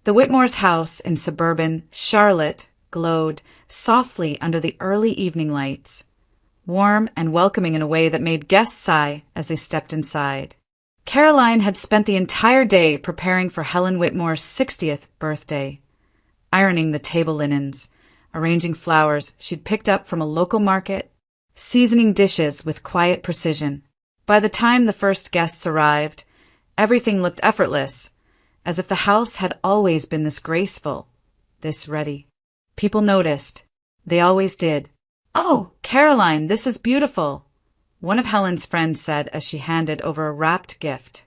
The Whitmore's house in suburban Charlotte glowed softly under the early evening lights, warm and welcoming in a way that made guests sigh as they stepped inside. Caroline had spent the entire day preparing for Helen Whitmore's 60th birthday, ironing the table linens, arranging flowers she'd picked up from a local market, seasoning dishes with quiet precision. By the time the first guests arrived, everything looked effortless, as if the house had always been this graceful, this ready. People noticed. They always did. "Oh, Caroline, this is beautiful," one of Helen's friends said as she handed over a wrapped gift.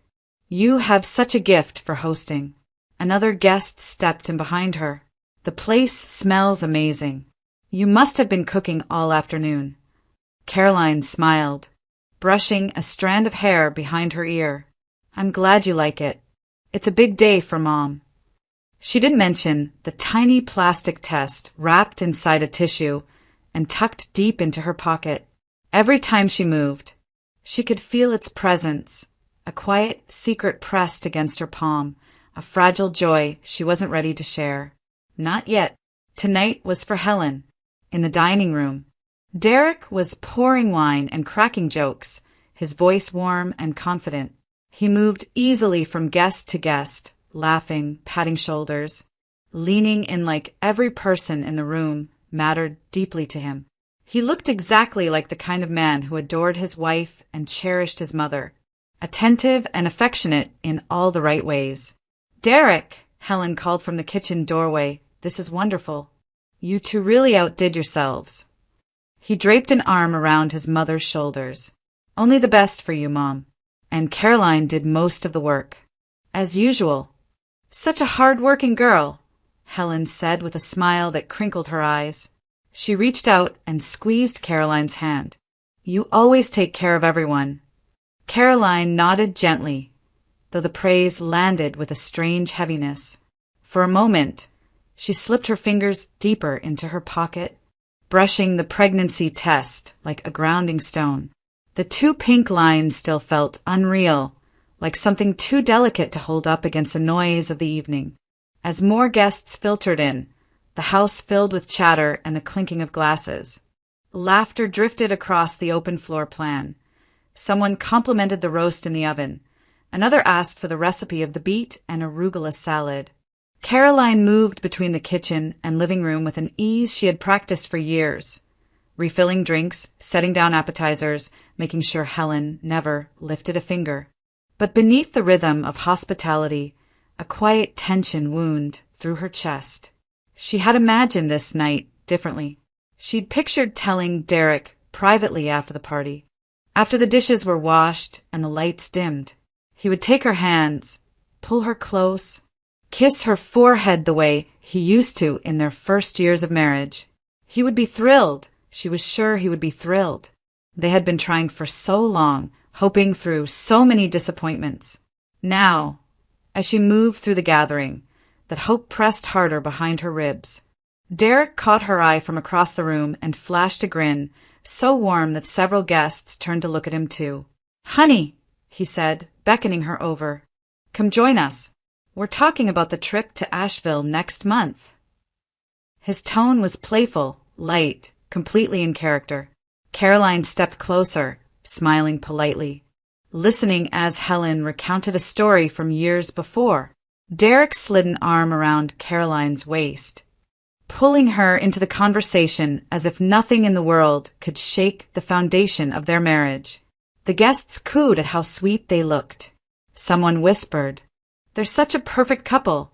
"You have such a gift for hosting." Another guest stepped in behind her. "The place smells amazing. You must have been cooking all afternoon." Caroline smiled, brushing a strand of hair behind her ear. "I'm glad you like it. It's a big day for Mom." She didn't mention the tiny plastic test wrapped inside a tissue and tucked deep into her pocket. Every time she moved, she could feel its presence, a quiet secret pressed against her palm, a fragile joy she wasn't ready to share. Not yet. Tonight was for Helen. In the dining room, Derek was pouring wine and cracking jokes, his voice warm and confident. He moved easily from guest to guest, laughing, patting shoulders, leaning in like every person in the room mattered deeply to him. He looked exactly like the kind of man who adored his wife and cherished his mother, attentive and affectionate in all the right ways. "Derek," Helen called from the kitchen doorway, "this is wonderful. You two really outdid yourselves." He draped an arm around his mother's shoulders. "Only the best for you, Mom." And Caroline did most of the work. As usual. "Such a hard-working girl," Helen said with a smile that crinkled her eyes. She reached out and squeezed Caroline's hand. "You always take care of everyone." Caroline nodded gently, though the praise landed with a strange heaviness. For a moment, she slipped her fingers deeper into her pocket, brushing the pregnancy test like a grounding stone. The 2 pink lines still felt unreal, like something too delicate to hold up against the noise of the evening. As more guests filtered in, the house filled with chatter and the clinking of glasses. Laughter drifted across the open floor plan. Someone complimented the roast in the oven. Another asked for the recipe of the beet and arugula salad. Caroline moved between the kitchen and living room with an ease she had practiced for years, refilling drinks, setting down appetizers, making sure Helen never lifted a finger. But beneath the rhythm of hospitality, a quiet tension wound through her chest. She had imagined this night differently. She'd pictured telling Derek privately after the party. After the dishes were washed and the lights dimmed, he would take her hands, pull her close, kiss her forehead the way he used to in their first years of marriage. He would be thrilled. She was sure he would be thrilled. They had been trying for so long, hoping through so many disappointments. Now, as she moved through the gathering, that hope pressed harder behind her ribs. Derek caught her eye from across the room and flashed a grin, so warm that several guests turned to look at him too. "Honey," he said, beckoning her over. "Come join us. We're talking about the trip to Asheville next month." His tone was playful, light, completely in character. Caroline stepped closer, smiling politely, listening as Helen recounted a story from years before. Derek slid an arm around Caroline's waist, pulling her into the conversation as if nothing in the world could shake the foundation of their marriage. The guests cooed at how sweet they looked. Someone whispered, "They're such a perfect couple,"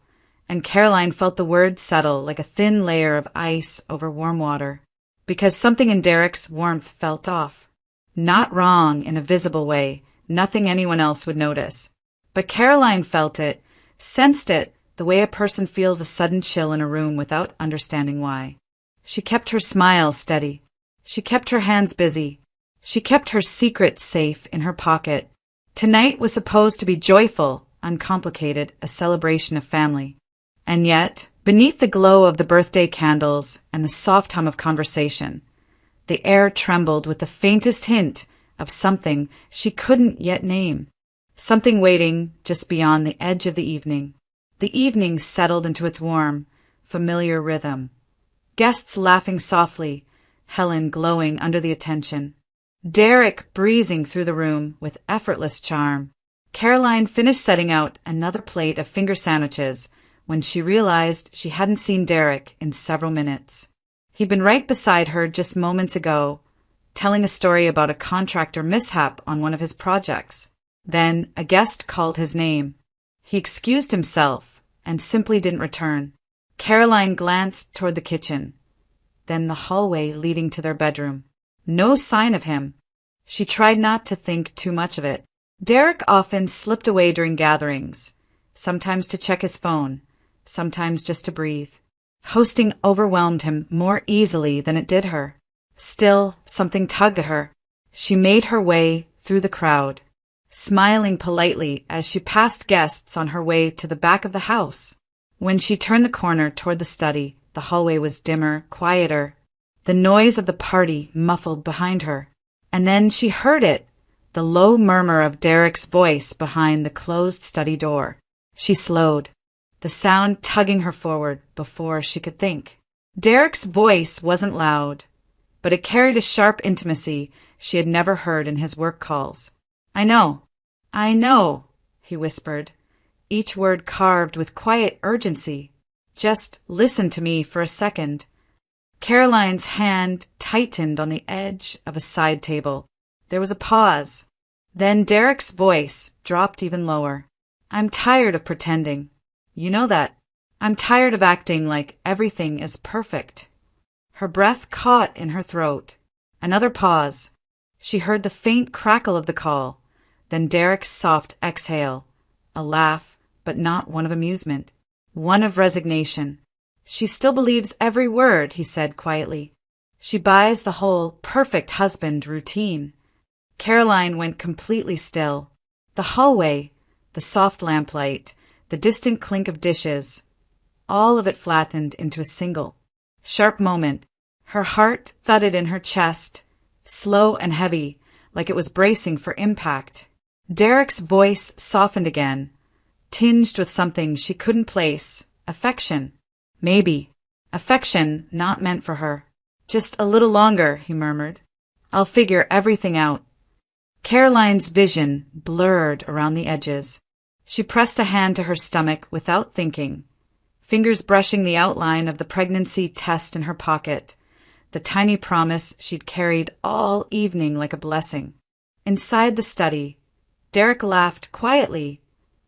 and Caroline felt the words settle like a thin layer of ice over warm water, because something in Derek's warmth felt off. Not wrong in a visible way, nothing anyone else would notice. But Caroline felt it, sensed it, the way a person feels a sudden chill in a room without understanding why. She kept her smile steady. She kept her hands busy. She kept her secret safe in her pocket. Tonight was supposed to be joyful, uncomplicated, a celebration of family. And yet, beneath the glow of the birthday candles and the soft hum of conversation, the air trembled with the faintest hint of something she couldn't yet name, something waiting just beyond the edge of the evening. The evening settled into its warm, familiar rhythm. Guests laughing softly, Helen glowing under the attention. Derek breezing through the room with effortless charm. Caroline finished setting out another plate of finger sandwiches when she realized she hadn't seen Derek in several minutes. He'd been right beside her just moments ago, telling a story about a contractor mishap on one of his projects. Then a guest called his name. He excused himself and simply didn't return. Caroline glanced toward the kitchen, then the hallway leading to their bedroom. No sign of him. She tried not to think too much of it. Derek often slipped away during gatherings, sometimes to check his phone, sometimes just to breathe. Hosting overwhelmed him more easily than it did her. Still, something tugged at her. She made her way through the crowd, smiling politely as she passed guests on her way to the back of the house. When she turned the corner toward the study, the hallway was dimmer, quieter, the noise of the party muffled behind her. And then she heard it, the low murmur of Derek's voice behind the closed study door. She slowed, the sound tugging her forward before she could think. Derek's voice wasn't loud, but it carried a sharp intimacy she had never heard in his work calls. I know, he whispered, each word carved with quiet urgency. Just listen to me for a second. Caroline's hand tightened on the edge of a side table. There was a pause. Then Derek's voice dropped even lower. I'm tired of pretending. You know that. I'm tired of acting like everything is perfect. Her breath caught in her throat. Another pause. She heard the faint crackle of the call, then Derek's soft exhale. A laugh, but not one of amusement. One of resignation. She still believes every word, he said quietly. She buys the whole perfect husband routine. Caroline went completely still. The hallway, the soft lamplight, the distant clink of dishes, all of it flattened into a single, sharp moment. Her heart thudded in her chest, slow and heavy, like it was bracing for impact. Derek's voice softened again, tinged with something she couldn't place. Affection. Maybe. Affection not meant for her. Just a little longer, he murmured. I'll figure everything out. Caroline's vision blurred around the edges. She pressed a hand to her stomach without thinking, fingers brushing the outline of the pregnancy test in her pocket, the tiny promise she'd carried all evening like a blessing. Inside the study, Derek laughed quietly,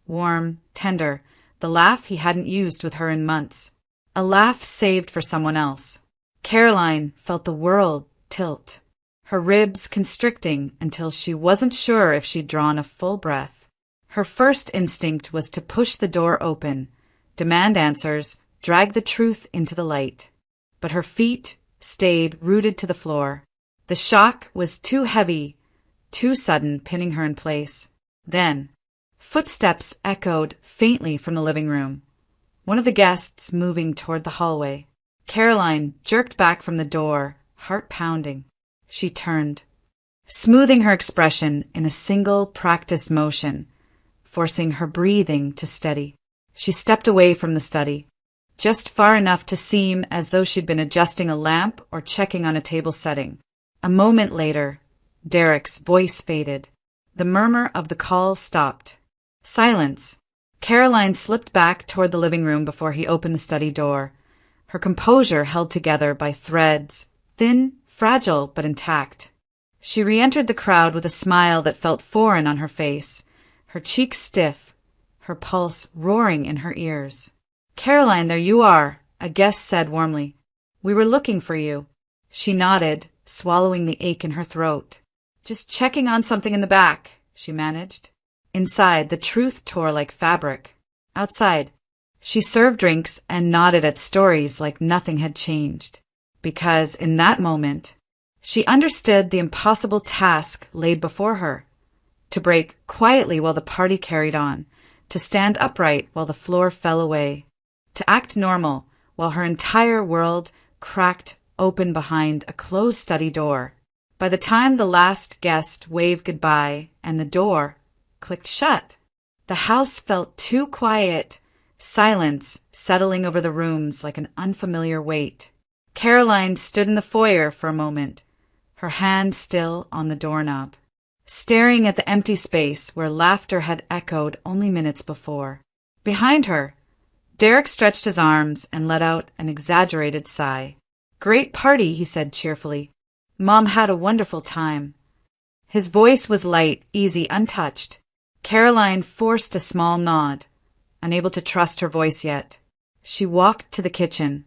warm, tender, the laugh he hadn't used with her in months. A laugh saved for someone else. Caroline felt the world tilt, her ribs constricting until she wasn't sure if she'd drawn a full breath. Her first instinct was to push the door open, demand answers, drag the truth into the light. But her feet stayed rooted to the floor. The shock was too heavy, too sudden, pinning her in place. Then, footsteps echoed faintly from the living room. One of the guests moving toward the hallway. Caroline jerked back from the door, heart pounding. She turned, smoothing her expression in a single practiced motion, forcing her breathing to steady. She stepped away from the study, just far enough to seem as though she'd been adjusting a lamp or checking on a table setting. A moment later, Derek's voice faded. The murmur of the call stopped. Silence. Caroline slipped back toward the living room before he opened the study door, her composure held together by threads, thin, fragile, but intact. She re-entered the crowd with a smile that felt foreign on her face, her cheeks stiff, her pulse roaring in her ears. Caroline, there you are, a guest said warmly. We were looking for you. She nodded, swallowing the ache in her throat. Just checking on something in the back, she managed. Inside, the truth tore like fabric. Outside, she served drinks and nodded at stories like nothing had changed. Because in that moment, she understood the impossible task laid before her. To break quietly while the party carried on, to stand upright while the floor fell away, to act normal while her entire world cracked open behind a closed study door. By the time the last guest waved goodbye and the door clicked shut, the house felt too quiet, Silence settling over the rooms like an unfamiliar weight. Caroline stood in the foyer for a moment, her hand still on the doorknob, staring at the empty space where laughter had echoed only minutes before. Behind her, Derek stretched his arms and let out an exaggerated sigh. "Great party," he said cheerfully. "Mom had a wonderful time." His voice was light, easy, untouched. Caroline forced a small nod, unable to trust her voice yet. She walked to the kitchen,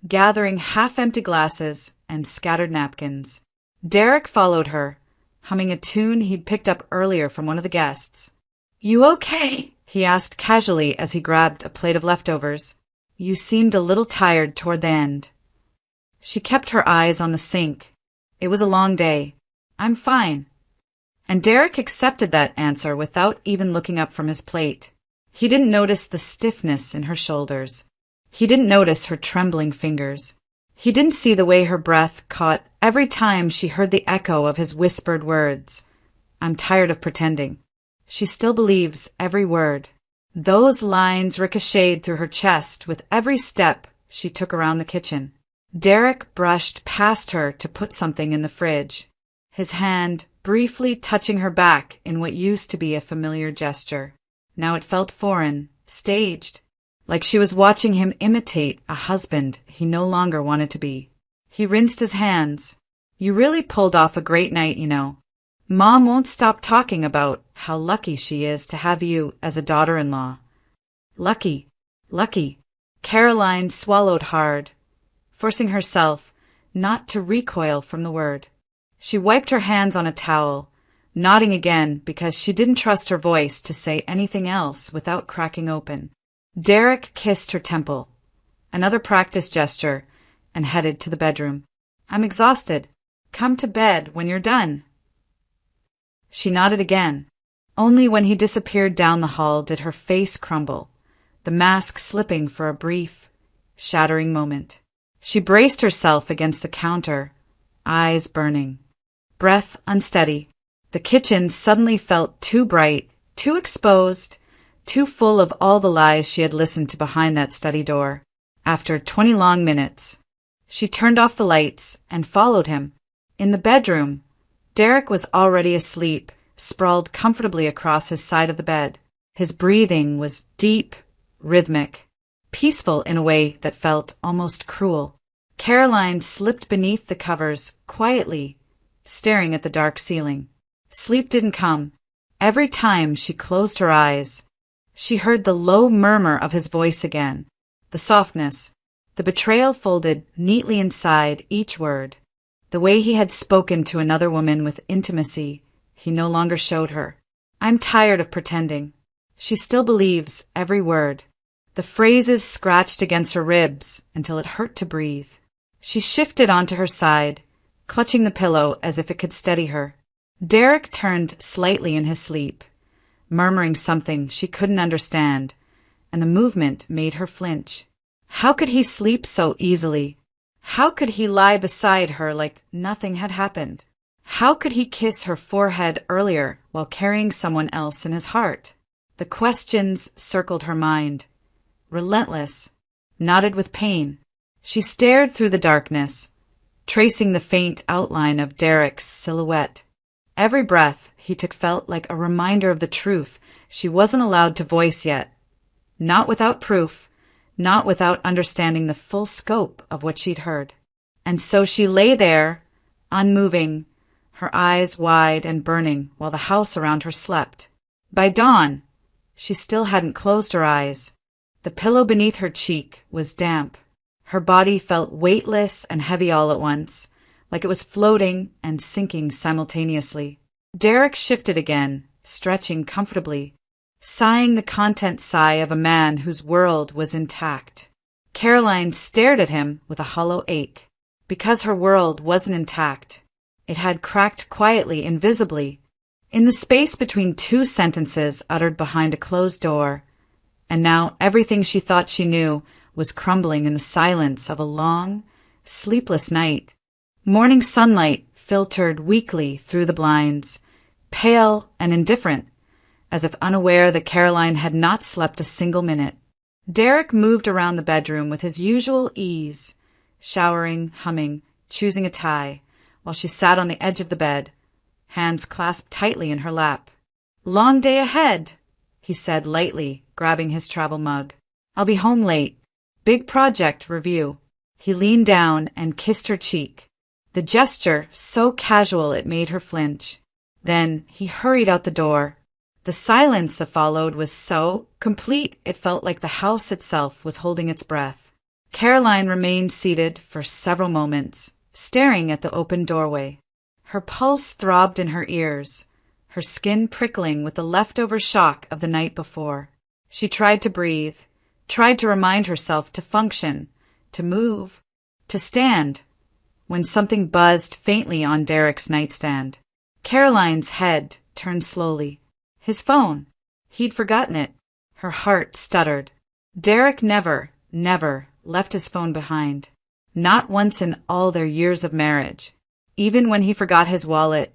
gathering half-empty glasses and scattered napkins. Derek followed her, humming a tune he'd picked up earlier from one of the guests. "You okay?" he asked casually as he grabbed a plate of leftovers. "You seemed a little tired toward the end." She kept her eyes on the sink. It was a long day. "I'm fine." And Derek accepted that answer without even looking up from his plate. He didn't notice the stiffness in her shoulders. He didn't notice her trembling fingers. He didn't see the way her breath caught every time she heard the echo of his whispered words. "I'm tired of pretending." She still believes every word. Those lines ricocheted through her chest with every step she took around the kitchen. Derek brushed past her to put something in the fridge, his hand briefly touching her back in what used to be a familiar gesture. Now it felt foreign, staged, like she was watching him imitate a husband he no longer wanted to be. He rinsed his hands. "You really pulled off a great night, you know. Mom won't stop talking about how lucky she is to have you as a daughter-in-law." Lucky, lucky. Caroline swallowed hard, forcing herself not to recoil from the word. She wiped her hands on a towel, nodding again because she didn't trust her voice to say anything else without cracking open. Derek kissed her temple, another practice gesture, and headed to the bedroom. "I'm exhausted. Come to bed when you're done." She nodded again. Only when he disappeared down the hall did her face crumble, the mask slipping for a brief, shattering moment. She braced herself against the counter, eyes burning, breath unsteady. The kitchen suddenly felt too bright, too exposed, too full of all the lies she had listened to behind that study door. After 20 long minutes, she turned off the lights and followed him. In the bedroom, Derek was already asleep, sprawled comfortably across his side of the bed. His breathing was deep, rhythmic, peaceful in a way that felt almost cruel. Caroline slipped beneath the covers quietly, staring at the dark ceiling. Sleep didn't come. Every time she closed her eyes, she heard the low murmur of his voice again, the softness, the betrayal folded neatly inside each word. The way he had spoken to another woman with intimacy he no longer showed her. "I'm tired of pretending." She still believes every word. The phrases scratched against her ribs until it hurt to breathe. She shifted onto her side, clutching the pillow as if it could steady her. Derek turned slightly in his sleep, murmuring something she couldn't understand, and the movement made her flinch. How could he sleep so easily? How could he lie beside her like nothing had happened? How could he kiss her forehead earlier while carrying someone else in his heart? The questions circled her mind, relentless, knotted with pain. She stared through the darkness, tracing the faint outline of Derek's silhouette. Every breath he took felt like a reminder of the truth she wasn't allowed to voice yet. Not without proof, not without understanding the full scope of what she'd heard. And so she lay there, unmoving, her eyes wide and burning while the house around her slept. By dawn, she still hadn't closed her eyes. The pillow beneath her cheek was damp. Her body felt weightless and heavy all at once, like it was floating and sinking simultaneously. Derek shifted again, stretching comfortably, sighing the content sigh of a man whose world was intact. Caroline stared at him with a hollow ache. Because her world wasn't intact, it had cracked quietly, invisibly, in the space between two sentences uttered behind a closed door, and now everything she thought she knew was crumbling in the silence of a long, sleepless night. Morning sunlight filtered weakly through the blinds, pale and indifferent, as if unaware that Caroline had not slept a single minute. Derek moved around the bedroom with his usual ease, showering, humming, choosing a tie, while she sat on the edge of the bed, hands clasped tightly in her lap. "Long day ahead," he said lightly, grabbing his travel mug. "I'll be home late. Big project review." He leaned down and kissed her cheek, the gesture so casual it made her flinch. Then he hurried out the door. The silence that followed was so complete it felt like the house itself was holding its breath. Caroline remained seated for several moments, staring at the open doorway. Her pulse throbbed in her ears, her skin prickling with the leftover shock of the night before. She tried to breathe, tried to remind herself to function, to move, to stand, when something buzzed faintly on Derek's nightstand. Caroline's head turned slowly. His phone. He'd forgotten it. Her heart stuttered. Derek never left his phone behind. Not once in all their years of marriage. Even when he forgot his wallet,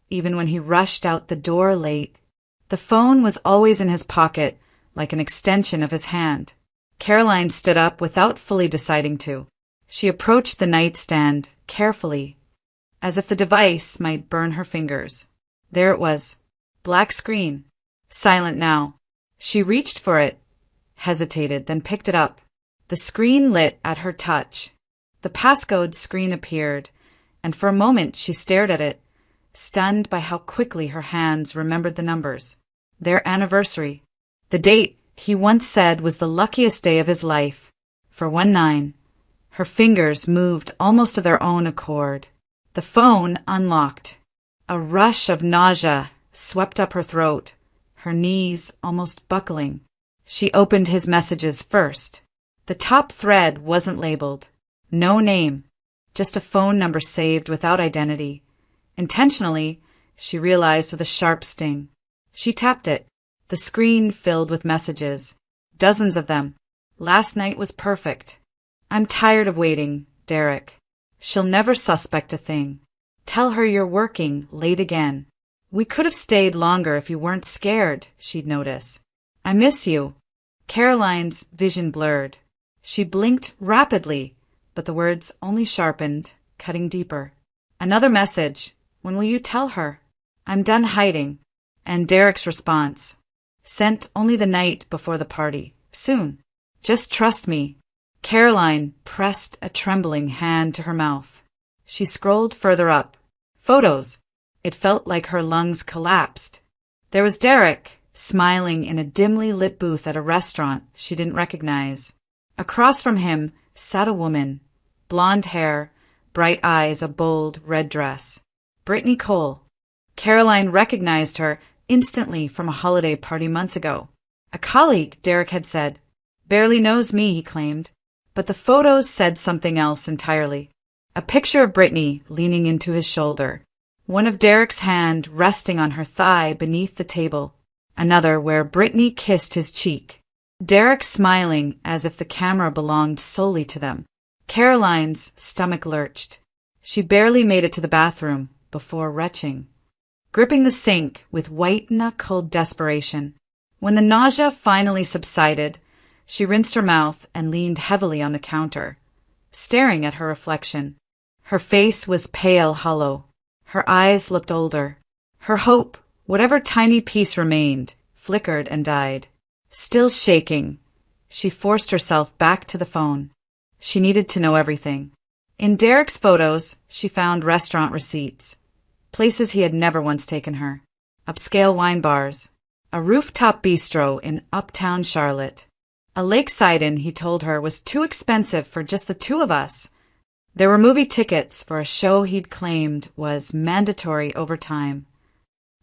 even when he rushed out the door late. The phone was always in his pocket, like an extension of his hand. Caroline stood up without fully deciding to. She approached the nightstand carefully, as if the device might burn her fingers. There it was. Black screen. Silent now. She reached for it, hesitated, then picked it up. The screen lit at her touch. The passcode screen appeared, and for a moment she stared at it, stunned by how quickly her hands remembered the numbers. Their anniversary. The date he once said was the luckiest day of his life. For 1-9. Her fingers moved almost of their own accord. The phone unlocked. A rush of nausea swept up her throat, her knees almost buckling. She opened his messages first. The top thread wasn't labeled. No name. Just a phone number saved without identity. Intentionally, she realized with a sharp sting. She tapped it. The screen filled with messages. Dozens of them. "Last night was perfect. I'm tired of waiting, Derek. She'll never suspect a thing. Tell her you're working late again. We could have stayed longer if you weren't scared," she'd notice. "I miss you." Caroline's vision blurred. She blinked rapidly, but the words only sharpened, cutting deeper. Another message. "When will you tell her?" "I'm done hiding." And Derek's response. Sent only the night before the party. "Soon. Just trust me." Caroline pressed a trembling hand to her mouth. She scrolled further up. Photos. It felt like her lungs collapsed. There was Derek, smiling in a dimly lit booth at a restaurant she didn't recognize. Across from him sat a woman, blonde hair, bright eyes, a bold red dress. Brittany Cole. Caroline recognized her instantly from a holiday party months ago. A colleague, Derek had said. Barely knows me, he claimed. But the photos said something else entirely. A picture of Brittany leaning into his shoulder. One of Derek's hand resting on her thigh beneath the table. Another where Brittany kissed his cheek. Derek smiling as if the camera belonged solely to them. Caroline's stomach lurched. She barely made it to the bathroom before retching, gripping the sink with white-knuckled desperation. When the nausea finally subsided, she rinsed her mouth and leaned heavily on the counter, staring at her reflection. Her face was pale hollow. Her eyes looked older. Her hope, whatever tiny piece remained, flickered and died. Still shaking, she forced herself back to the phone. She needed to know everything. In Derek's photos, she found restaurant receipts, places he had never once taken her, upscale wine bars, a rooftop bistro in uptown Charlotte. A lakeside inn, he told her, was too expensive for just the two of us. There were movie tickets for a show he'd claimed was mandatory overtime.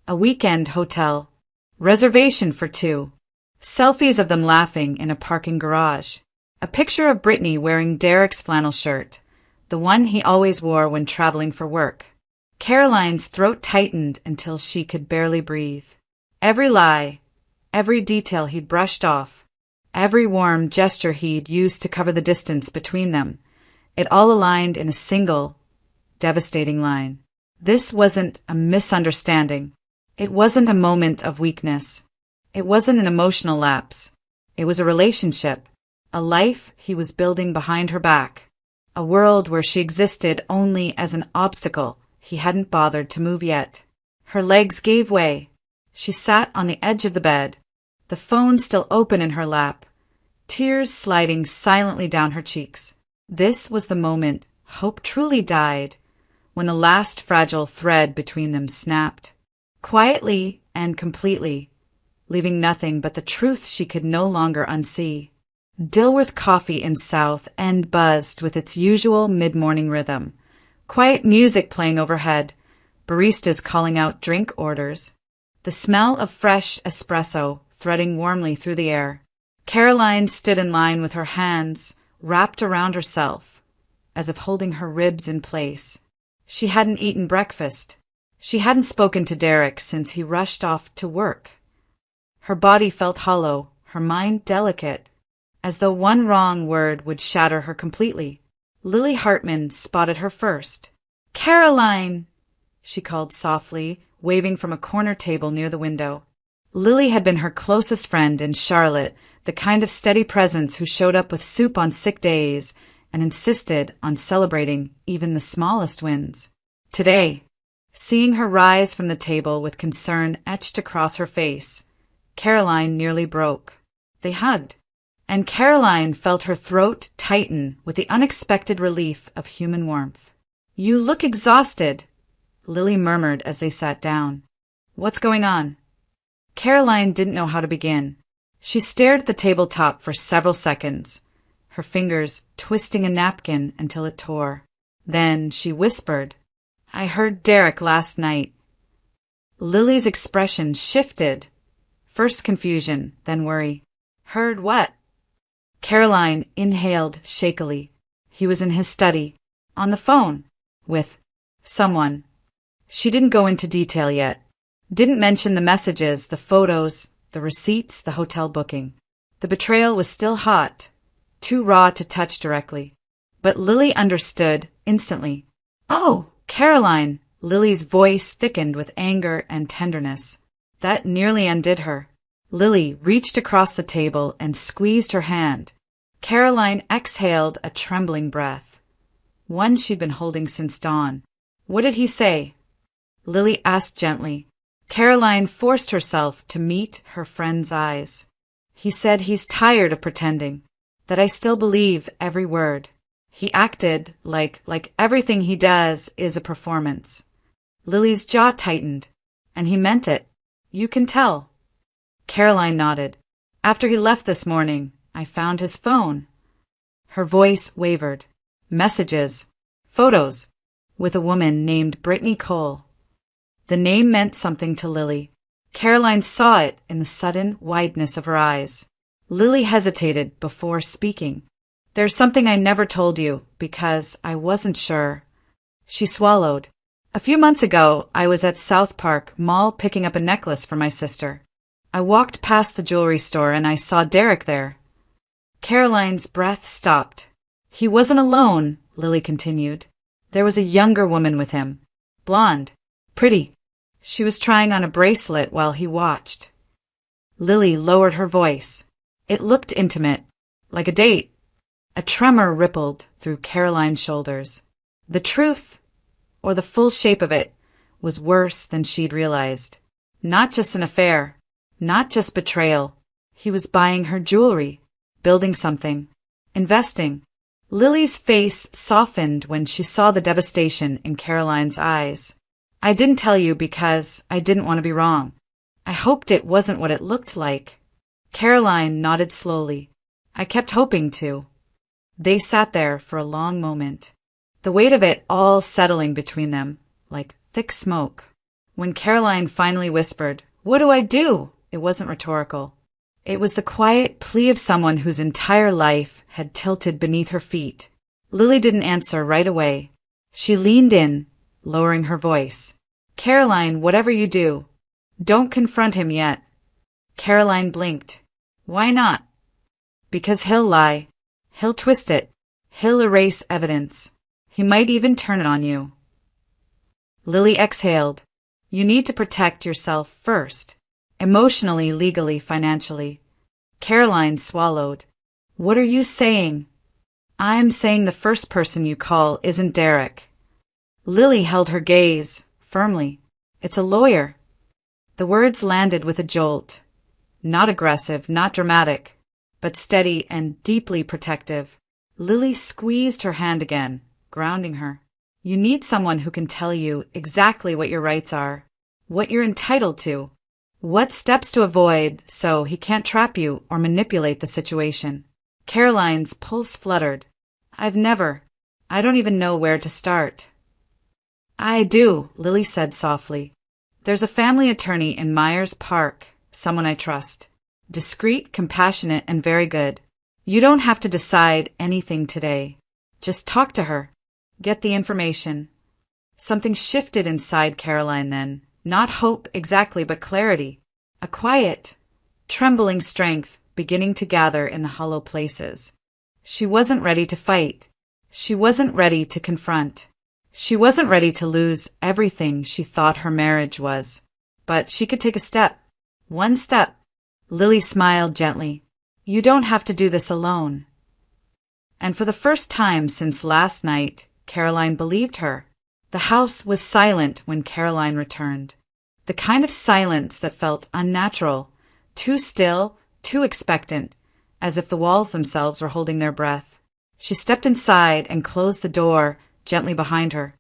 A weekend hotel, reservation for two, selfies of them laughing in a parking garage, a picture of Brittany wearing Derek's flannel shirt, the one he always wore when traveling for work. Caroline's throat tightened until she could barely breathe. Every lie, every detail he'd brushed off, every warm gesture he'd used to cover the distance between them, it all aligned in a single, devastating line. This wasn't a misunderstanding. It wasn't a moment of weakness. It wasn't an emotional lapse. It was a relationship, a life he was building behind her back, a world where she existed only as an obstacle he hadn't bothered to move yet. Her legs gave way. She sat on the edge of the bed, the phone still open in her lap, tears sliding silently down her cheeks. This was the moment hope truly died, when the last fragile thread between them snapped, quietly and completely, leaving nothing but the truth she could no longer unsee. Dilworth Coffee in South End buzzed with its usual mid-morning rhythm, quiet music playing overhead, baristas calling out drink orders, the smell of fresh espresso threading warmly through the air. Caroline stood in line with her hands wrapped around herself, as if holding her ribs in place. She hadn't eaten breakfast. She hadn't spoken to Derek since he rushed off to work. Her body felt hollow, her mind delicate, as though one wrong word would shatter her completely. Lily Hartman spotted her first. "Caroline!" she called softly, waving from a corner table near the window. Lily had been her closest friend in Charlotte, the kind of steady presence who showed up with soup on sick days and insisted on celebrating even the smallest wins. Today, seeing her rise from the table with concern etched across her face, Caroline nearly broke. They hugged, and Caroline felt her throat tighten with the unexpected relief of human warmth. "You look exhausted," Lily murmured as they sat down. "What's going on?" Caroline didn't know how to begin. She stared at the tabletop for several seconds, her fingers twisting a napkin until it tore. Then she whispered, "I heard Derek last night." Lily's expression shifted. First confusion, then worry. "Heard what?" Caroline inhaled shakily. He was in his study, on the phone, with someone. She didn't go into detail yet. Didn't mention the messages, the photos, the receipts, the hotel booking. The betrayal was still hot, too raw to touch directly. But Lily understood instantly. "Oh, Caroline!" Lily's voice thickened with anger and tenderness. That nearly undid her. Lily reached across the table and squeezed her hand. Caroline exhaled a trembling breath, one she'd been holding since dawn. "What did he say?" Lily asked gently. Caroline forced herself to meet her friend's eyes. "He said he's tired of pretending, that I still believe every word. He acted like everything he does is a performance." Lily's jaw tightened. "And he meant it. You can tell." Caroline nodded. "After he left this morning, I found his phone." Her voice wavered. "Messages. Photos. With a woman named Brittany Cole." The name meant something to Lily. Caroline saw it in the sudden wideness of her eyes. Lily hesitated before speaking. "There's something I never told you, because I wasn't sure." She swallowed. "A few months ago, I was at South Park Mall picking up a necklace for my sister. I walked past the jewelry store and I saw Derek there." Caroline's breath stopped. "He wasn't alone," Lily continued. "There was a younger woman with him. Blonde. Pretty. She was trying on a bracelet while he watched." Lily lowered her voice. It looked intimate, like a date. A tremor rippled through Caroline's shoulders. The truth, or the full shape of it, was worse than she'd realized. Not just an affair, not just betrayal. He was buying her jewelry, building something, investing. Lily's face softened when she saw the devastation in Caroline's eyes. "I didn't tell you because I didn't want to be wrong. I hoped it wasn't what it looked like." Caroline nodded slowly. "I kept hoping to." They sat there for a long moment, the weight of it all settling between them, like thick smoke. When Caroline finally whispered, "What do I do?" it wasn't rhetorical. It was the quiet plea of someone whose entire life had tilted beneath her feet. Lily didn't answer right away. She leaned in, lowering her voice. "Caroline, whatever you do, don't confront him yet." Caroline blinked. "Why not?" "Because he'll lie. He'll twist it. He'll erase evidence. He might even turn it on you." Lily exhaled. "You need to protect yourself first. Emotionally, legally, financially. Caroline swallowed. What are you saying? I'm saying the first person you call isn't Derek. Lily held her gaze firmly. It's a lawyer. The words landed with a jolt. Not aggressive, not dramatic, but steady and deeply protective. Lily squeezed her hand again, grounding her. You need someone who can tell you exactly what your rights are, what you're entitled to, what steps to avoid so he can't trap you or manipulate the situation. Caroline's pulse fluttered. I don't even know where to start. I do, Lily said softly. There's a family attorney in Myers Park, someone I trust. Discreet, compassionate, and very good. You don't have to decide anything today. Just talk to her. Get the information. Something shifted inside Caroline then. Not hope exactly, but clarity. A quiet, trembling strength beginning to gather in the hollow places. She wasn't ready to fight. She wasn't ready to confront. She wasn't ready to lose everything she thought her marriage was. But she could take a step. One step. Lily smiled gently. You don't have to do this alone. And for the first time since last night, Caroline believed her. The house was silent when Caroline returned. The kind of silence that felt unnatural, too still, too expectant, as if the walls themselves were holding their breath. She stepped inside and closed the door gently behind her,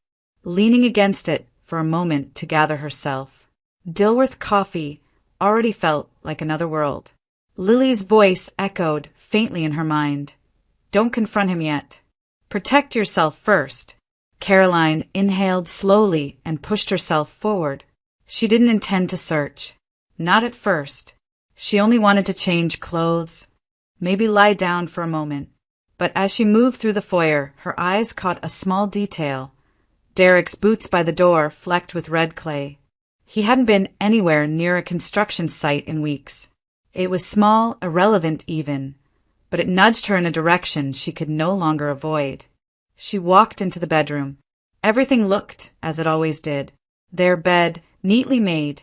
leaning against it for a moment to gather herself. Dilworth Coffee already felt like another world. Lily's voice echoed faintly in her mind. Don't confront him yet. Protect yourself first. Caroline inhaled slowly and pushed herself forward. She didn't intend to search. Not at first. She only wanted to change clothes, maybe lie down for a moment. But as she moved through the foyer, her eyes caught a small detail. Derek's boots by the door flecked with red clay. He hadn't been anywhere near a construction site in weeks. It was small, irrelevant even, but it nudged her in a direction she could no longer avoid. She walked into the bedroom. Everything looked as it always did. Their bed, neatly made,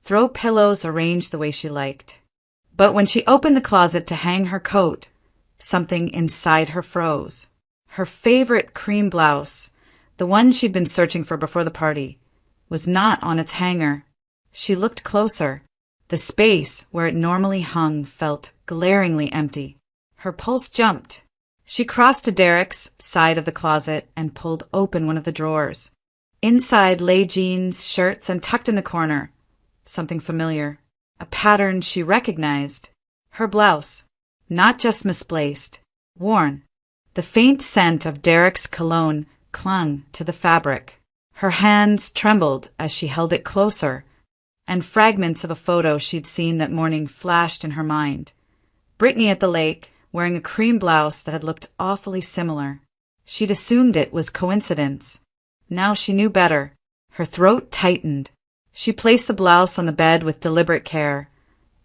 throw pillows arranged the way she liked. But when she opened the closet to hang her coat, something inside her froze. Her favorite cream blouse, the one she'd been searching for before the party, was not on its hanger. She looked closer. The space where it normally hung felt glaringly empty. Her pulse jumped. She crossed to Derek's side of the closet and pulled open one of the drawers. Inside lay jeans, shirts, and tucked in the corner, something familiar, a pattern she recognized. Her blouse, not just misplaced, worn. The faint scent of Derek's cologne clung to the fabric. Her hands trembled as she held it closer, and fragments of a photo she'd seen that morning flashed in her mind. Brittany at the lake, wearing a cream blouse that had looked awfully similar. She'd assumed it was coincidence. Now she knew better. Her throat tightened. She placed the blouse on the bed with deliberate care,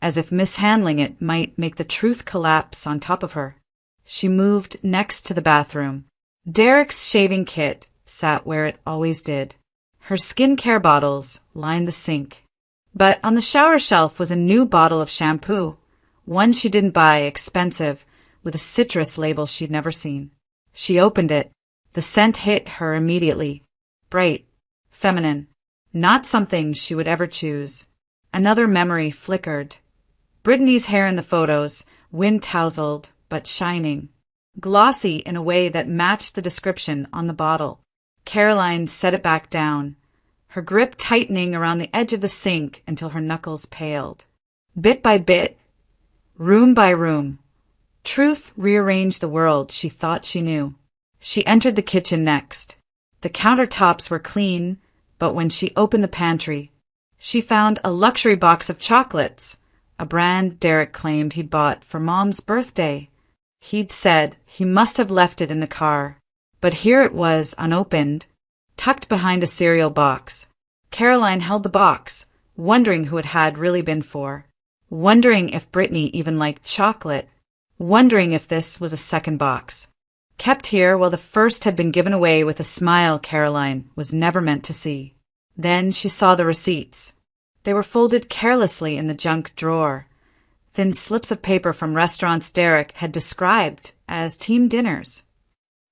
as if mishandling it might make the truth collapse on top of her. She moved next to the bathroom. Derek's shaving kit sat where it always did. Her skincare bottles lined the sink. But on the shower shelf was a new bottle of shampoo, one she didn't buy, expensive, with a citrus label she'd never seen. She opened it. The scent hit her immediately. Bright, feminine, not something she would ever choose. Another memory flickered. Brittany's hair in the photos, wind-tousled but shining, glossy in a way that matched the description on the bottle. Caroline set it back down, her grip tightening around the edge of the sink until her knuckles paled. Bit by bit, room by room, truth rearranged the world she thought she knew. She entered the kitchen next. The countertops were clean, but when she opened the pantry, she found a luxury box of chocolates, a brand Derek claimed he'd bought for Mom's birthday. He'd said he must have left it in the car, but here it was unopened, tucked behind a cereal box. Caroline held the box, wondering who it had really been for, wondering if Brittany even liked chocolate, wondering if this was a second box, kept here while the first had been given away with a smile Caroline was never meant to see. Then she saw the receipts. They were folded carelessly in the junk drawer, thin slips of paper from restaurants Derek had described as team dinners.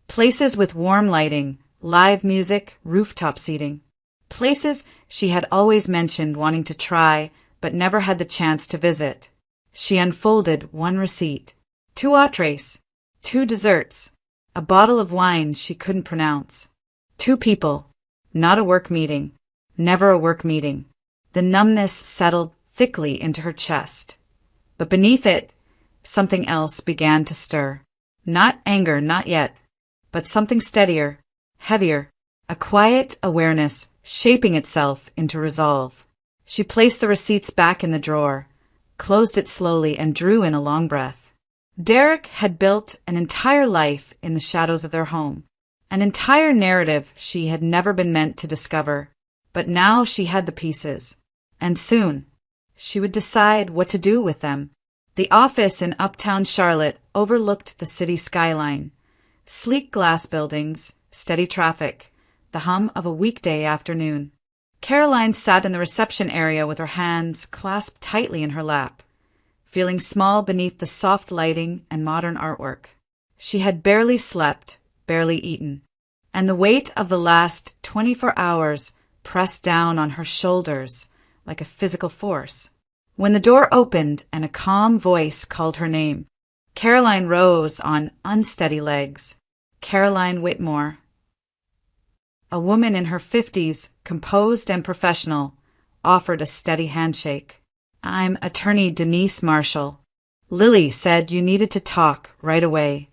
Places with warm lighting, live music, rooftop seating. Places she had always mentioned wanting to try but never had the chance to visit. She unfolded one receipt. 2 entrees, 2 desserts, a bottle of wine she couldn't pronounce. 2 people. Not a work meeting. Never a work meeting. The numbness settled thickly into her chest. But beneath it, something else began to stir. Not anger, not yet, but something steadier, heavier, a quiet awareness shaping itself into resolve. She placed the receipts back in the drawer, closed it slowly, and drew in a long breath. Derek had built an entire life in the shadows of their home, an entire narrative she had never been meant to discover, but now she had the pieces, and soon she would decide what to do with them. The office in uptown Charlotte overlooked the city skyline. Sleek glass buildings, steady traffic, the hum of a weekday afternoon. Caroline sat in the reception area with her hands clasped tightly in her lap, feeling small beneath the soft lighting and modern artwork. She had barely slept, barely eaten, and the weight of the last 24 hours pressed down on her shoulders like a physical force. When the door opened and a calm voice called her name, Caroline rose on unsteady legs. Caroline Whitmore. A woman in her 50s, composed and professional, offered a steady handshake. "I'm attorney Denise Marshall. Lily said you needed to talk right away."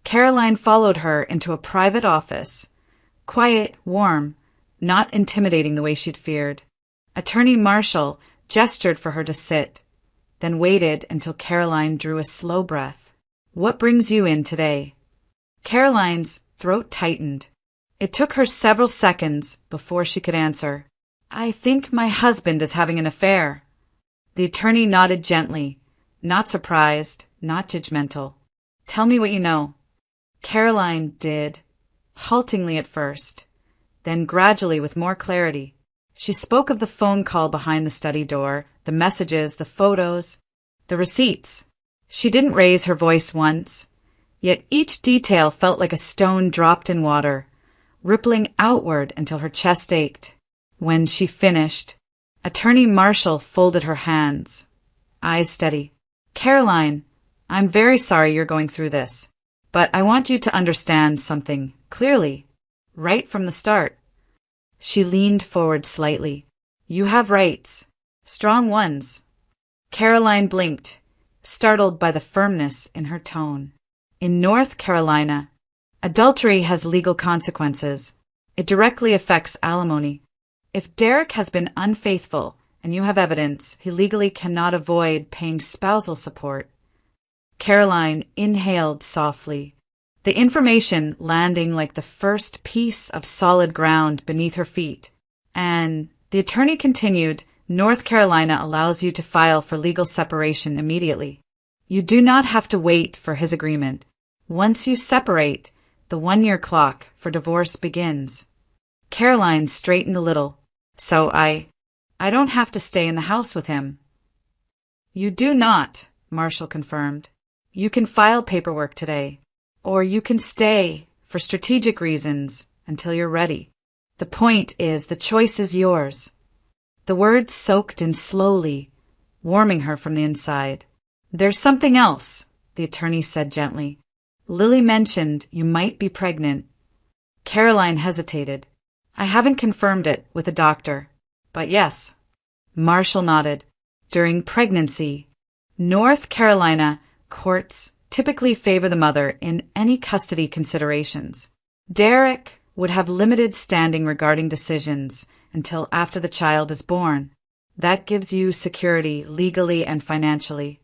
Caroline followed her into a private office. Quiet, warm, not intimidating the way she'd feared. Attorney Marshall gestured for her to sit, then waited until Caroline drew a slow breath. "What brings you in today?" Caroline's throat tightened. It took her several seconds before she could answer. "I think my husband is having an affair." The attorney nodded gently, not surprised, not judgmental. "Tell me what you know." Caroline did, haltingly at first, then gradually with more clarity. She spoke of the phone call behind the study door, the messages, the photos, the receipts. She didn't raise her voice once, yet each detail felt like a stone dropped in water, rippling outward until her chest ached. When she finished, Attorney Marshall folded her hands, eyes steady. "Caroline, I'm very sorry you're going through this, but I want you to understand something clearly, right from the start." She leaned forward slightly. "You have rights, strong ones." Caroline blinked, startled by the firmness in her tone. In North Carolina, adultery has legal consequences. It directly affects alimony. If Derek has been unfaithful and you have evidence, he legally cannot avoid paying spousal support. Caroline inhaled softly, the information landing like the first piece of solid ground beneath her feet. And the attorney continued, "North Carolina allows you to file for legal separation immediately. You do not have to wait for his agreement. Once you separate, the 1-year clock for divorce begins." Caroline straightened a little. "So I don't have to stay in the house with him." "You do not," Marshall confirmed. "You can file paperwork today, or you can stay for strategic reasons until you're ready. The point is, the choice is yours." The words soaked in slowly, warming her from the inside. "There's something else," the attorney said gently. "Lily mentioned you might be pregnant." Caroline hesitated. "I haven't confirmed it with a doctor, but yes." Marshall nodded. During pregnancy, North Carolina courts typically favor the mother in any custody considerations. Derek would have limited standing regarding decisions until after the child is born. That gives you security legally and financially.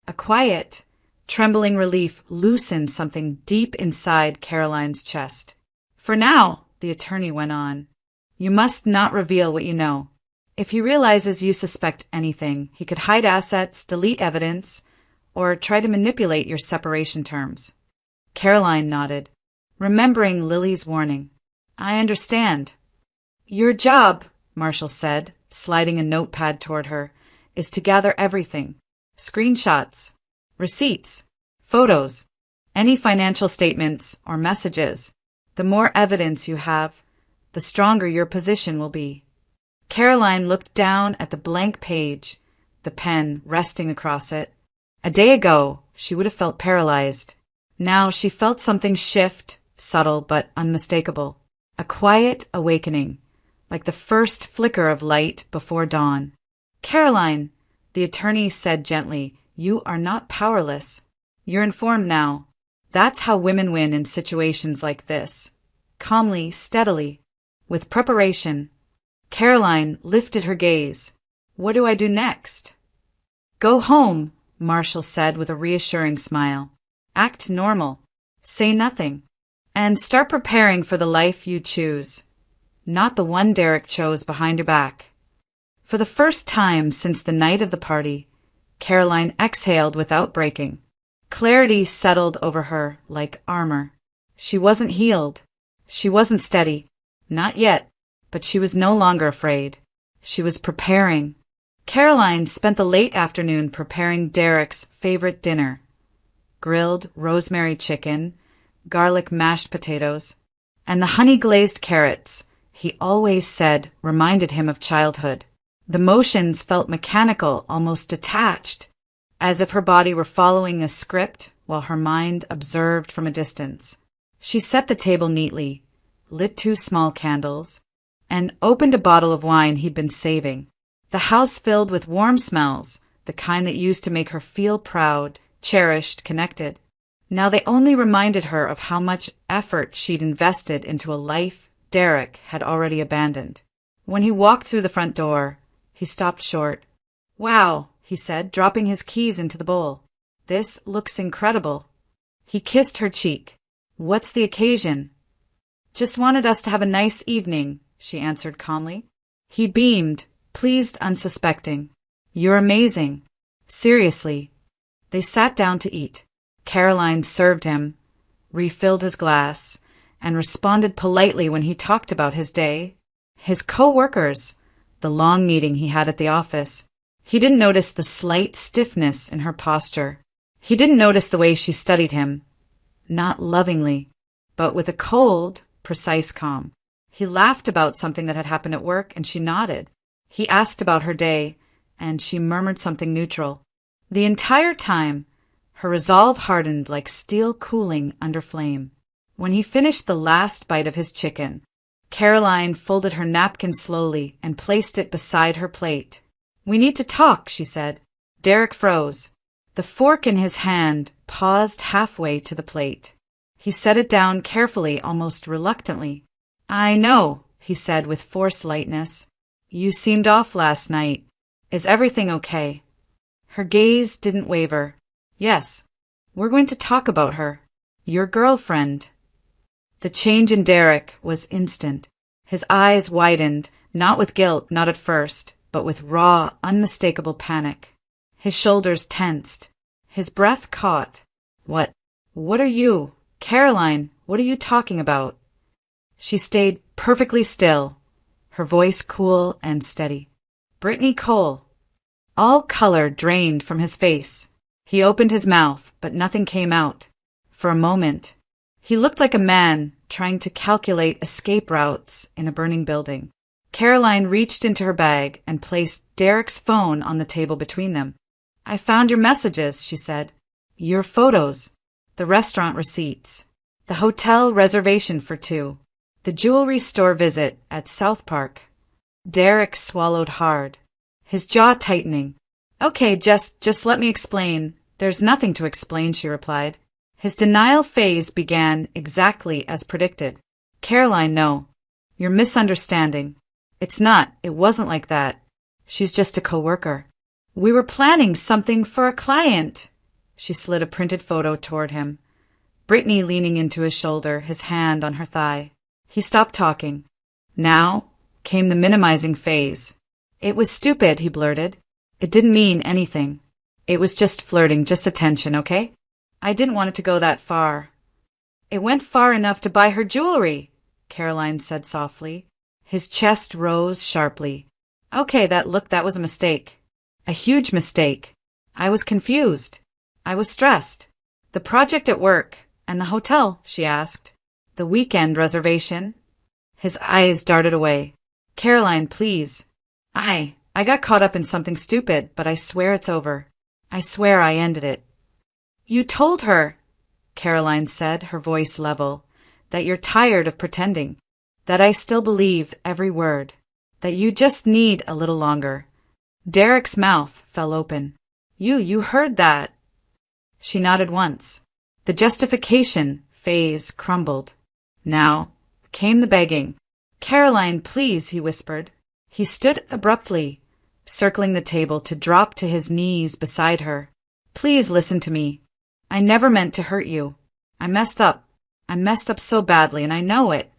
A quiet, trembling relief loosened something deep inside Caroline's chest. "For now," the attorney went on, "you must not reveal what you know. If he realizes you suspect anything, he could hide assets, delete evidence, or try to manipulate your separation terms." Caroline nodded, remembering Lily's warning. "I understand." "Your job," Marshall said, sliding a notepad toward her, "is to gather everything. screenshots, receipts, photos, any financial statements or messages. The more evidence you have, the stronger your position will be. Caroline looked down at the blank page, the pen resting across it. A day ago, she would have felt paralyzed. Now she felt something shift, subtle but unmistakable. A quiet awakening, like the first flicker of light before dawn. "Caroline," the attorney said gently, "you are not powerless. You're informed now. That's how women win in situations like this." Calmly, steadily, with preparation, Caroline lifted her gaze. "What do I do next?" "Go home," Marshall said with a reassuring smile. "Act normal. Say nothing. And start preparing for the life you choose. Not the one Derek chose behind your back." For the first time since the night of the party, Caroline exhaled without breaking. Clarity settled over her like armor. She wasn't healed. She wasn't steady. Not yet. But she was no longer afraid. She was preparing. Caroline spent the late afternoon preparing Derek's favorite dinner: grilled rosemary chicken, garlic mashed potatoes, and the honey-glazed carrots he always said reminded him of childhood. The motions felt mechanical, almost detached, as if her body were following a script while her mind observed from a distance. She set the table neatly, lit 2 small candles, and opened a bottle of wine he'd been saving. The house filled with warm smells, the kind that used to make her feel proud, cherished, connected. Now they only reminded her of how much effort she'd invested into a life Derek had already abandoned. When he walked through the front door, he stopped short. "Wow," he said, dropping his keys into the bowl. "This looks incredible." He kissed her cheek. "What's the occasion?" "Just wanted us to have a nice evening," she answered calmly. He beamed, pleased, unsuspecting. "You're amazing." Seriously. They sat down to eat. Caroline served him, refilled his glass, and responded politely when he talked about his day, his co-workers, the long meeting he had at the office. He didn't notice the slight stiffness in her posture. He didn't notice the way she studied him, not lovingly, but with a cold, precise calm. He laughed about something that had happened at work, and she nodded. He asked about her day, and she murmured something neutral. The entire time, her resolve hardened like steel cooling under flame. When he finished the last bite of his chicken, Caroline folded her napkin slowly and placed it beside her plate. "We need to talk," she said. Derek froze. The fork in his hand paused halfway to the plate. He set it down carefully, almost reluctantly. "I know," he said with forced lightness. "You seemed off last night. Is everything okay?" Her gaze didn't waver. "Yes, we're going to talk about her. Your girlfriend." The change in Derek was instant. His eyes widened, not with guilt, not at first, but with raw, unmistakable panic. His shoulders tensed. His breath caught. What are you? Caroline, what are you talking about?" She stayed perfectly still, her voice cool and steady. "Brittany Cole." All color drained from his face. He opened his mouth, but nothing came out. For a moment, he looked like a man trying to calculate escape routes in a burning building. Caroline reached into her bag and placed Derek's phone on the table between them. "I found your messages," she said. "Your photos, the restaurant receipts, the hotel reservation for 2, the jewelry store visit at South Park." Derek swallowed hard, his jaw tightening. "Okay, just let me explain." "There's nothing to explain," she replied. His denial phase began exactly as predicted. "Caroline, no. You're misunderstanding. It wasn't like that. She's just a coworker. We were planning something for a client." She slid a printed photo toward him, Brittany leaning into his shoulder, his hand on her thigh. He stopped talking. Now came the minimizing phase. "It was stupid," he blurted. "It didn't mean anything. It was just flirting, just attention, okay? I didn't want it to go that far." "It went far enough to buy her jewelry," Caroline said softly. His chest rose sharply. "Okay, that was a mistake. A huge mistake. I was confused. I was stressed. The project at work and the hotel, she asked. The weekend reservation? His eyes darted away. Caroline, please. I got caught up in something stupid, but I swear it's over. I swear I ended it. You told her, Caroline said, her voice level, that you're tired of pretending, that I still believe every word, that you just need a little longer. Derek's mouth fell open. You heard that. She nodded once. The justification phase crumbled. Now came the begging. Caroline, please, he whispered. He stood abruptly, circling the table to drop to his knees beside her. Please listen to me. I never meant to hurt you. I messed up. I messed up so badly, and I know it.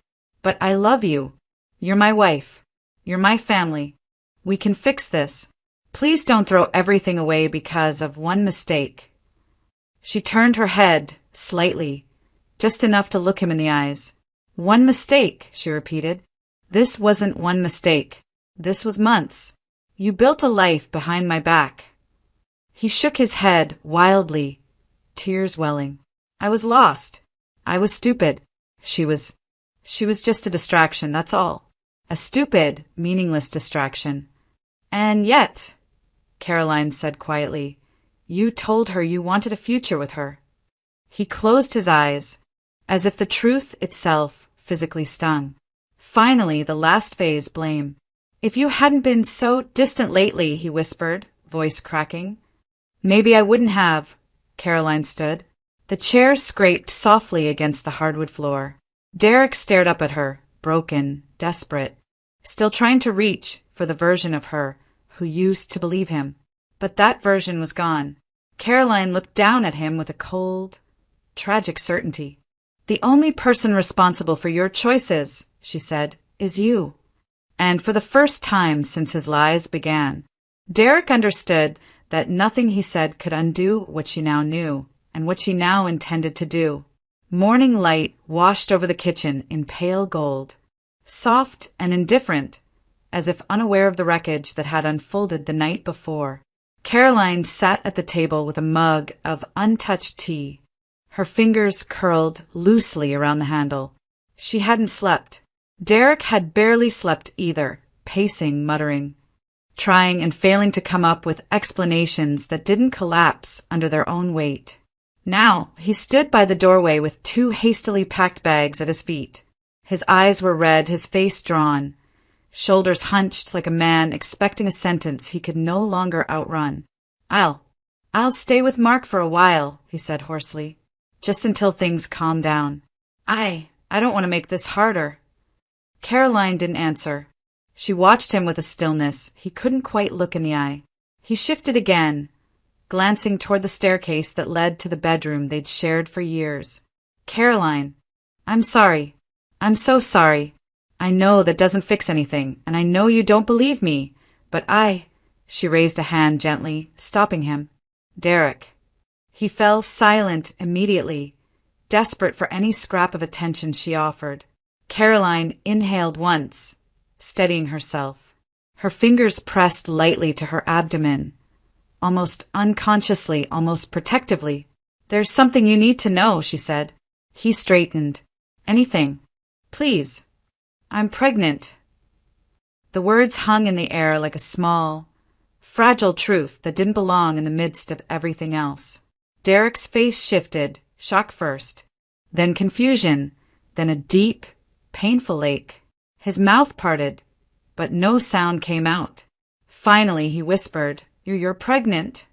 But I love you. You're my wife. You're my family. We can fix this. Please don't throw everything away because of one mistake. She turned her head slightly, just enough to look him in the eyes. One mistake, she repeated. This wasn't one mistake. This was months. You built a life behind my back. He shook his head wildly, tears welling. I was lost. I was stupid. She was just a distraction, that's all. A stupid, meaningless distraction. And yet, Caroline said quietly, you told her you wanted a future with her. He closed his eyes, as if the truth itself physically stung. Finally, the last phase, blame. If you hadn't been so distant lately, he whispered, voice cracking. Maybe I wouldn't have. Caroline stood. The chair scraped softly against the hardwood floor. Derek stared up at her, broken, desperate, still trying to reach for the version of her who used to believe him. But that version was gone. Caroline looked down at him with a cold, tragic certainty. The only person responsible for your choices, she said, is you. And for the first time since his lies began, Derek understood that nothing he said could undo what she now knew and what she now intended to do. Morning light washed over the kitchen in pale gold, soft and indifferent, as if unaware of the wreckage that had unfolded the night before. Caroline sat at the table with a mug of untouched tea, her fingers curled loosely around the handle. She hadn't slept. Derek had barely slept either, pacing, muttering, trying and failing to come up with explanations that didn't collapse under their own weight. Now he stood by the doorway with 2 hastily packed bags at his feet. His eyes were red, his face drawn, shoulders hunched like a man expecting a sentence he could no longer outrun. I'll stay with Mark for a while, he said hoarsely, just until things calm down. I don't want to make this harder. Caroline didn't answer. She watched him with a stillness he couldn't quite look in the eye. He shifted again, glancing toward the staircase that led to the bedroom they'd shared for years. Caroline, I'm sorry. I'm so sorry. I know that doesn't fix anything, and I know you don't believe me, but she raised a hand gently, stopping him. Derek. He fell silent immediately, desperate for any scrap of attention she offered. Caroline inhaled once, steadying herself. Her fingers pressed lightly to her abdomen, almost unconsciously, almost protectively. There's something you need to know, she said. He straightened. Anything. Please. I'm pregnant. The words hung in the air like a small, fragile truth that didn't belong in the midst of everything else. Derek's face shifted, shock first, then confusion, then a deep, painful ache. His mouth parted, but no sound came out. Finally, he whispered, You're pregnant?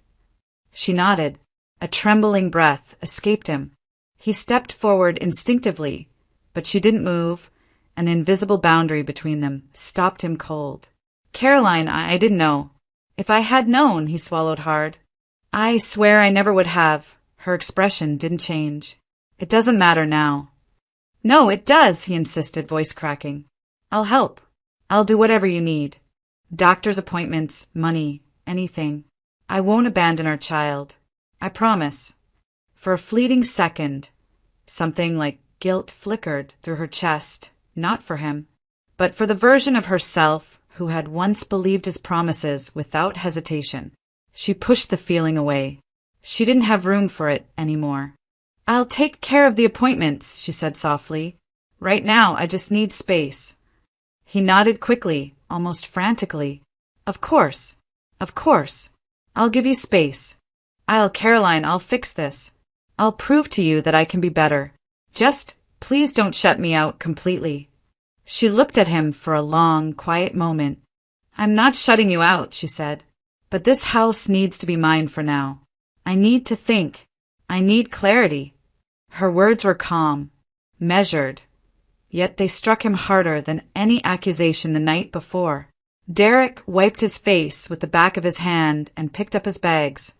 She nodded. A trembling breath escaped him. He stepped forward instinctively, but she didn't move. An invisible boundary between them stopped him cold. Caroline, I didn't know. If I had known, he swallowed hard. I swear I never would have. Her expression didn't change. It doesn't matter now. No, it does, he insisted, voice cracking. I'll help. I'll do whatever you need. Doctor's appointments, money, anything. I won't abandon our child. I promise. For a fleeting second, something like guilt flickered through her chest, not for him, but for the version of herself who had once believed his promises without hesitation. She pushed the feeling away. She didn't have room for it anymore. "I'll take care of the appointments," she said softly. "Right now, I just need space." He nodded quickly, almost frantically. Of course. I'll give you space. Caroline, I'll fix this. I'll prove to you that I can be better. Just, please don't shut me out completely." She looked at him for a long, quiet moment. "I'm not shutting you out," she said. "But this house needs to be mine for now. I need to think. I need clarity." Her words were calm, measured, yet they struck him harder than any accusation the night before. Derek wiped his face with the back of his hand and picked up his bags.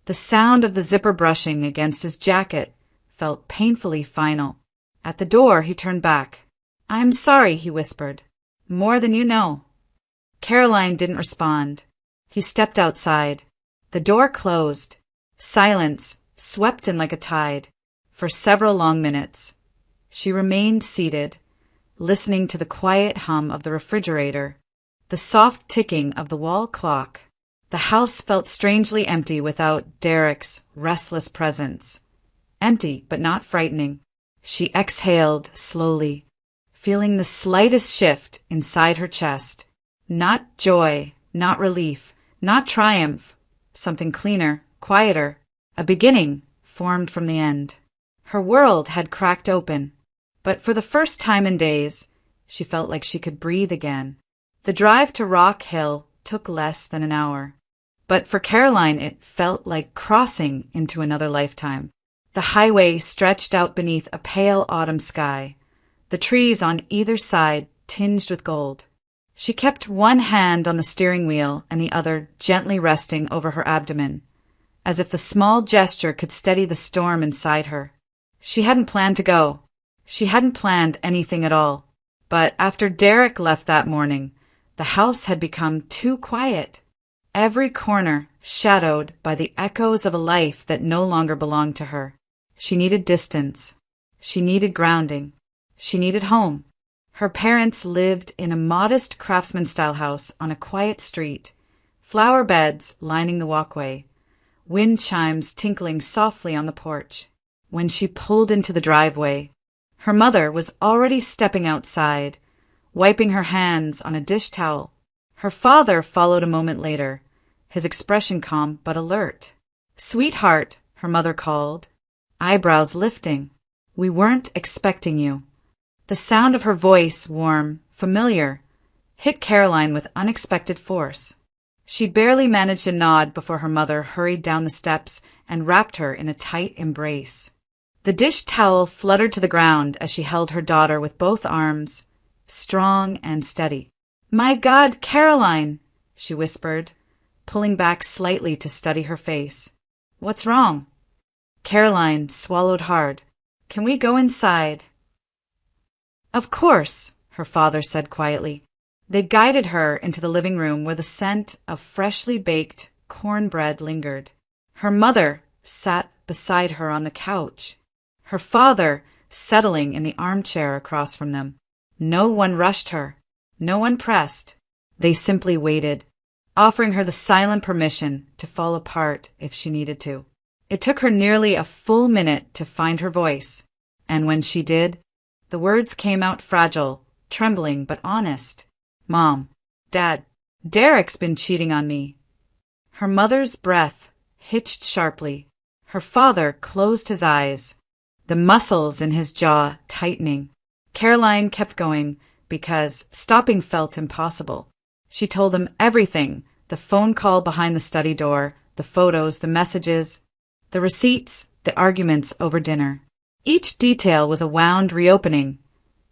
The sound of the zipper brushing against his jacket felt painfully final. At the door, he turned back. "I'm sorry," he whispered. "More than you know." Caroline didn't respond. He stepped outside. The door closed. Silence swept in like a tide. For several long minutes, she remained seated, listening to the quiet hum of the refrigerator, the soft ticking of the wall clock. The house felt strangely empty without Derek's restless presence. Empty, but not frightening. She exhaled slowly, feeling the slightest shift inside her chest. Not joy, not relief, not triumph. Something cleaner, quieter. A beginning formed from the end. Her world had cracked open, but for the first time in days, she felt like she could breathe again. The drive to Rock Hill took less than an hour, but for Caroline it felt like crossing into another lifetime. The highway stretched out beneath a pale autumn sky, the trees on either side tinged with gold. She kept one hand on the steering wheel and the other gently resting over her abdomen, as if the small gesture could steady the storm inside her. She hadn't planned to go. She hadn't planned anything at all. But after Derek left that morning, the house had become too quiet. Every corner shadowed by the echoes of a life that no longer belonged to her. She needed distance. She needed grounding. She needed home. Her parents lived in a modest craftsman-style house on a quiet street, flower beds lining the walkway, wind chimes tinkling softly on the porch. When she pulled into the driveway, her mother was already stepping outside, wiping her hands on a dish towel. Her father followed a moment later, his expression calm but alert. "Sweetheart," her mother called, eyebrows lifting. "We weren't expecting you." The sound of her voice, warm, familiar, hit Caroline with unexpected force. She barely managed a nod before her mother hurried down the steps and wrapped her in a tight embrace. The dish towel fluttered to the ground as she held her daughter with both arms, strong and steady. "My God, Caroline," she whispered, pulling back slightly to study her face. "What's wrong?" Caroline swallowed hard. "Can we go inside?" "Of course," her father said quietly. They guided her into the living room where the scent of freshly baked cornbread lingered. Her mother sat beside her on the couch, her father settling in the armchair across from them. No one rushed her. No one pressed. They simply waited, offering her the silent permission to fall apart if she needed to. It took her nearly a full minute to find her voice, and when she did, the words came out fragile, trembling but honest. "Mom, Dad, Derek's been cheating on me." Her mother's breath hitched sharply. Her father closed his eyes, the muscles in his jaw tightening. Caroline kept going because stopping felt impossible. She told them everything, the phone call behind the study door, the photos, the messages, the receipts, the arguments over dinner. Each detail was a wound reopening,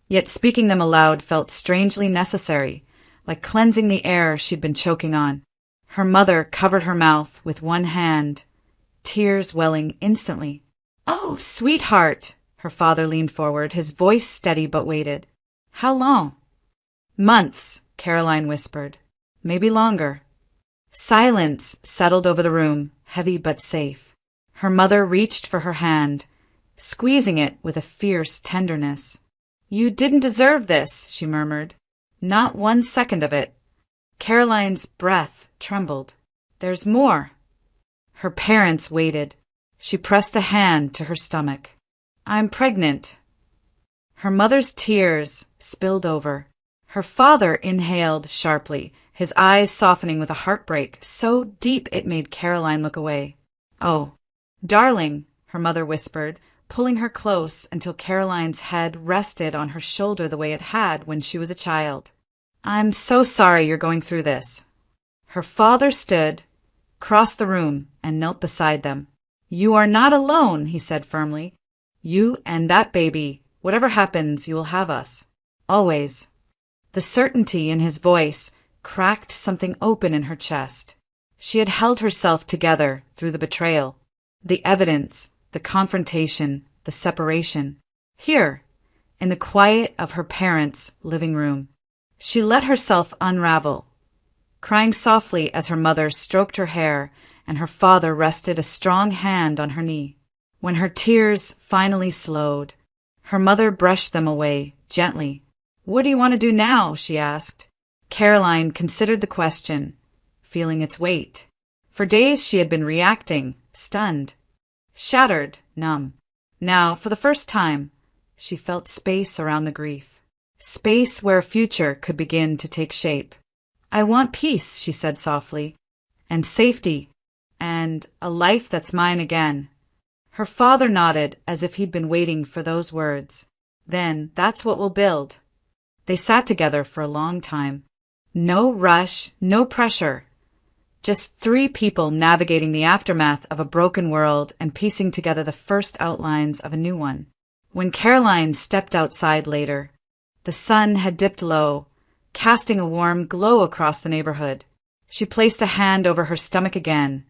yet speaking them aloud felt strangely necessary, like cleansing the air she'd been choking on. Her mother covered her mouth with one hand, tears welling instantly. "Oh, sweetheart," her father leaned forward, his voice steady but weighted. "How long?" "Months," Caroline whispered. "Maybe longer." Silence settled over the room, heavy but safe. Her mother reached for her hand, squeezing it with a fierce tenderness. "You didn't deserve this," she murmured. "Not 1 second of it." Caroline's breath trembled. "There's more." Her parents waited. She pressed a hand to her stomach. "I'm pregnant." Her mother's tears spilled over. Her father inhaled sharply, his eyes softening with a heartbreak so deep it made Caroline look away. "Oh, darling," her mother whispered, pulling her close until Caroline's head rested on her shoulder the way it had when she was a child. "I'm so sorry you're going through this." Her father stood, crossed the room, and knelt beside them. "You are not alone," he said firmly. "You and that baby, whatever happens, you will have us. Always." The certainty in his voice cracked something open in her chest. She had held herself together through the betrayal, the evidence, the confrontation, the separation. Here, in the quiet of her parents' living room, she let herself unravel, crying softly as her mother stroked her hair and her father rested a strong hand on her knee. When her tears finally slowed, her mother brushed them away gently. "What do you want to do now?" she asked. Caroline considered the question, feeling its weight. For days she had been reacting, stunned, shattered, numb. Now, for the first time, she felt space around the grief. Space where a future could begin to take shape. "I want peace," she said softly, "and safety, and a life that's mine again." Her father nodded as if he'd been waiting for those words. "Then that's what we'll build." They sat together for a long time. No rush, no pressure. Just three people navigating the aftermath of a broken world and piecing together the first outlines of a new one. When Caroline stepped outside later, the sun had dipped low, casting a warm glow across the neighborhood. She placed a hand over her stomach again,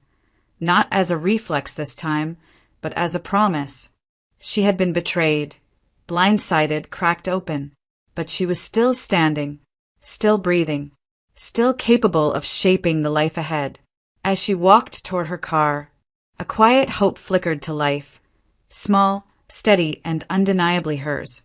not as a reflex this time, but as a promise. She had been betrayed, blindsided, cracked open, but she was still standing, still breathing, still capable of shaping the life ahead. As she walked toward her car, a quiet hope flickered to life, small, steady, and undeniably hers.